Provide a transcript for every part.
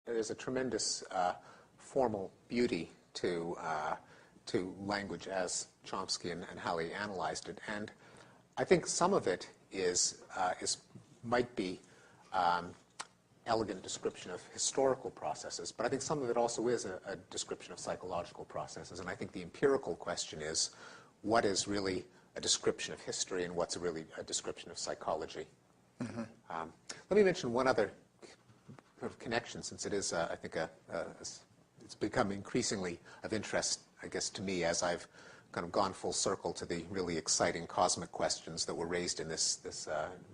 There's a tremendous formal beauty to language as Chomsky and how he analyzed it, and I think some of it might be elegant description of historical processes, but I think some of it also is a description of psychological processes. And I think the empirical question is, what is really a description of history and what's really a description of psychology? Mm-hmm. Let me mention one other sort of connection, since it is, I think, it's become increasingly of interest, I guess, to me as I've kind of gone full circle to the really exciting cosmic questions that were raised in this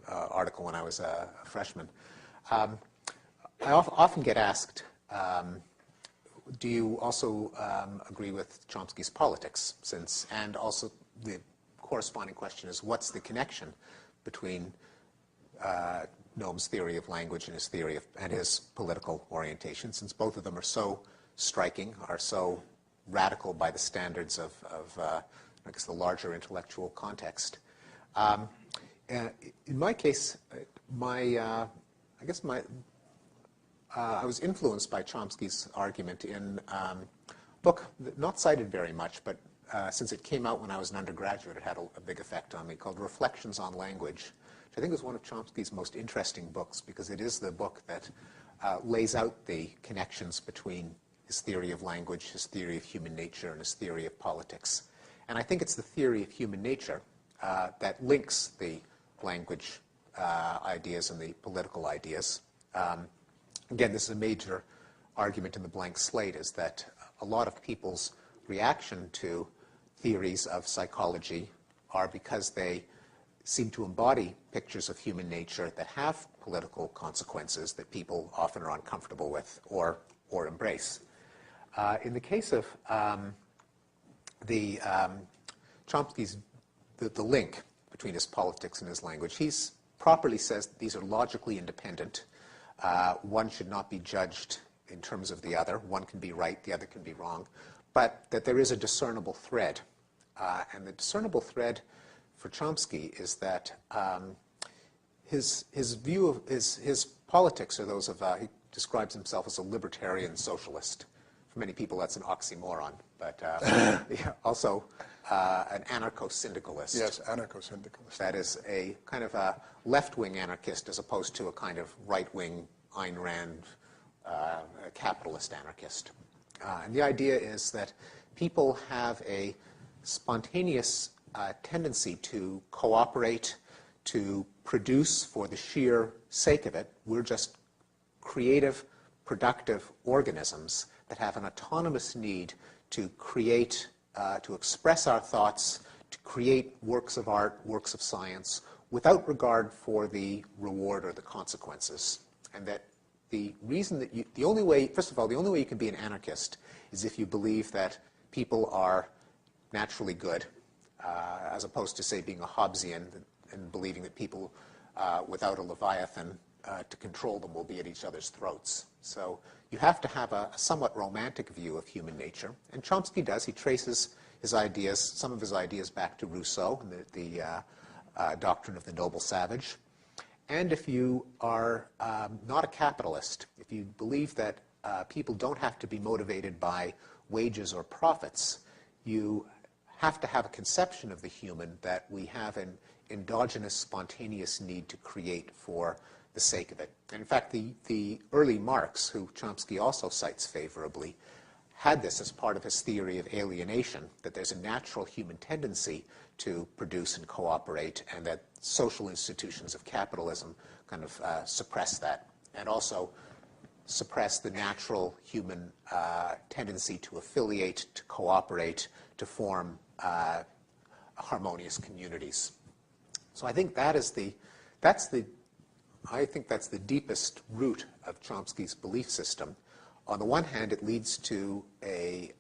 article when I was a freshman. I often get asked, do you also agree with Chomsky's politics? And also the corresponding question is, what's the connection between Noam's theory of language and his theory and his political orientation, since both of them are so striking, are so radical by the standards of I guess, the larger intellectual context. In my case, I was influenced by Chomsky's argument in a book not cited very much, but since it came out when I was an undergraduate, it had a big effect on me, called Reflections on Language, which I think is one of Chomsky's most interesting books, because it is the book that lays out the connections between his theory of language, his theory of human nature, and his theory of politics. And I think it's the theory of human nature that links the language ideas and the political ideas. Again, this is a major argument in the blank slate, is that a lot of people's reaction to theories of psychology are because they seem to embody pictures of human nature that have political consequences that people often are uncomfortable with or embrace. In the case of Chomsky's, the link between his politics and his language, he's properly says that these are logically independent. One should not be judged in terms of the other. One can be right, the other can be wrong, but that there is a discernible thread. And the discernible thread for Chomsky is that his view of his politics are those of, he describes himself as a libertarian socialist. For many people, that's an oxymoron, but also an anarcho-syndicalist. Yes, anarcho-syndicalist. That is a kind of a left-wing anarchist as opposed to a kind of right-wing Ayn Rand capitalist anarchist. And the idea is that people have a spontaneous tendency to cooperate, to produce for the sheer sake of it. We're just creative, productive organisms that have an autonomous need to create, to express our thoughts, to create works of art, works of science, without regard for the reward or the consequences. And that the reason that the only way, first of all, the only way you can be an anarchist is if you believe that people are naturally good, as opposed to, say, being a Hobbesian and believing that people without a Leviathan to control them will be at each other's throats. So you have to have a somewhat romantic view of human nature, and Chomsky does. He traces his ideas, some of his ideas, back to Rousseau and the doctrine of the noble savage. And if you are not a capitalist, if you believe that people don't have to be motivated by wages or profits, you have to have a conception of the human that we have an endogenous, spontaneous need to create for the sake of it. And in fact, the early Marx, who Chomsky also cites favorably, had this as part of his theory of alienation, that there's a natural human tendency to produce and cooperate, and that social institutions of capitalism kind of suppress that, and also suppress the natural human tendency to affiliate, to cooperate, to form harmonious communities. So I think that's the deepest root of Chomsky's belief system. On the one hand, it leads to a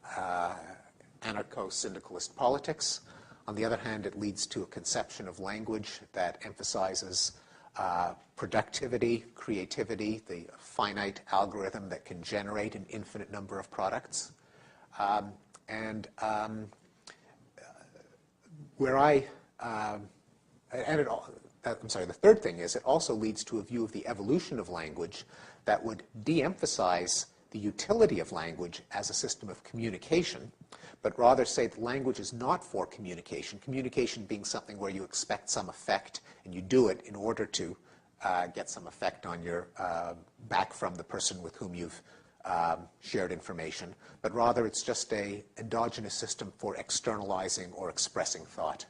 anarcho-syndicalist politics. On the other hand, it leads to a conception of language that emphasizes productivity, creativity, the finite algorithm that can generate an infinite number of products. The third thing is it also leads to a view of the evolution of language that would de-emphasize the utility of language as a system of communication, but rather say that language is not for communication, communication being something where you expect some effect and you do it in order to get some effect on your back from the person with whom you've shared information, but rather it's just an endogenous system for externalizing or expressing thought.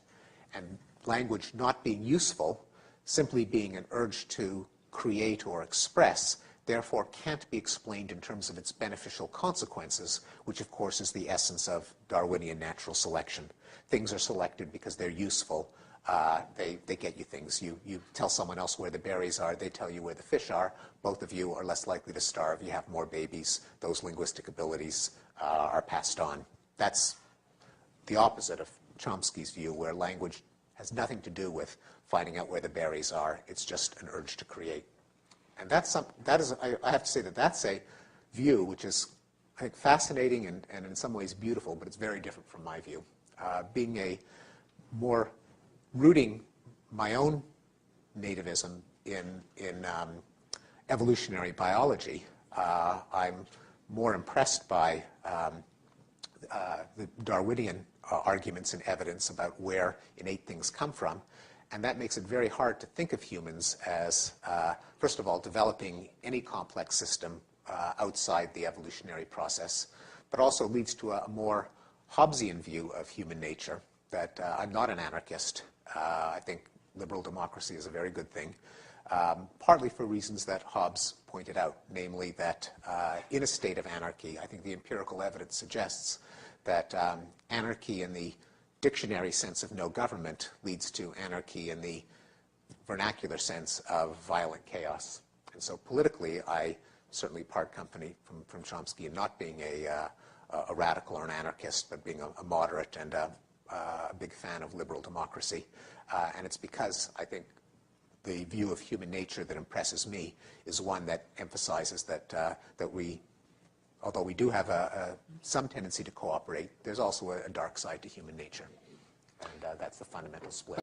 And language not being useful, simply being an urge to create or express, therefore can't be explained in terms of its beneficial consequences, which of course is the essence of Darwinian natural selection. Things are selected because they're useful. They get you things. You tell someone else where the berries are, they tell you where the fish are. Both of you are less likely to starve. You have more babies. Those linguistic abilities are passed on. That's the opposite of Chomsky's view, where language has nothing to do with finding out where the berries are. It's just an urge to create. And I have to say that that's a view which is, I think, fascinating and in some ways beautiful, but it's very different from my view. Being a more rooting my own nativism in evolutionary biology, I'm more impressed by the Darwinian arguments and evidence about where innate things come from. And that makes it very hard to think of humans as, first of all, developing any complex system outside the evolutionary process, but also leads to a more Hobbesian view of human nature, that I'm not an anarchist. I think liberal democracy is a very good thing, partly for reasons that Hobbes pointed out, namely that in a state of anarchy, I think the empirical evidence suggests that anarchy in the dictionary sense of no government leads to anarchy in the vernacular sense of violent chaos. And so politically, I certainly part company from Chomsky in not being a radical or an anarchist, but being a moderate and a big fan of liberal democracy. And it's because I think the view of human nature that impresses me is one that emphasizes that we, although we do have some tendency to cooperate, there's also a dark side to human nature. And that's the fundamental split.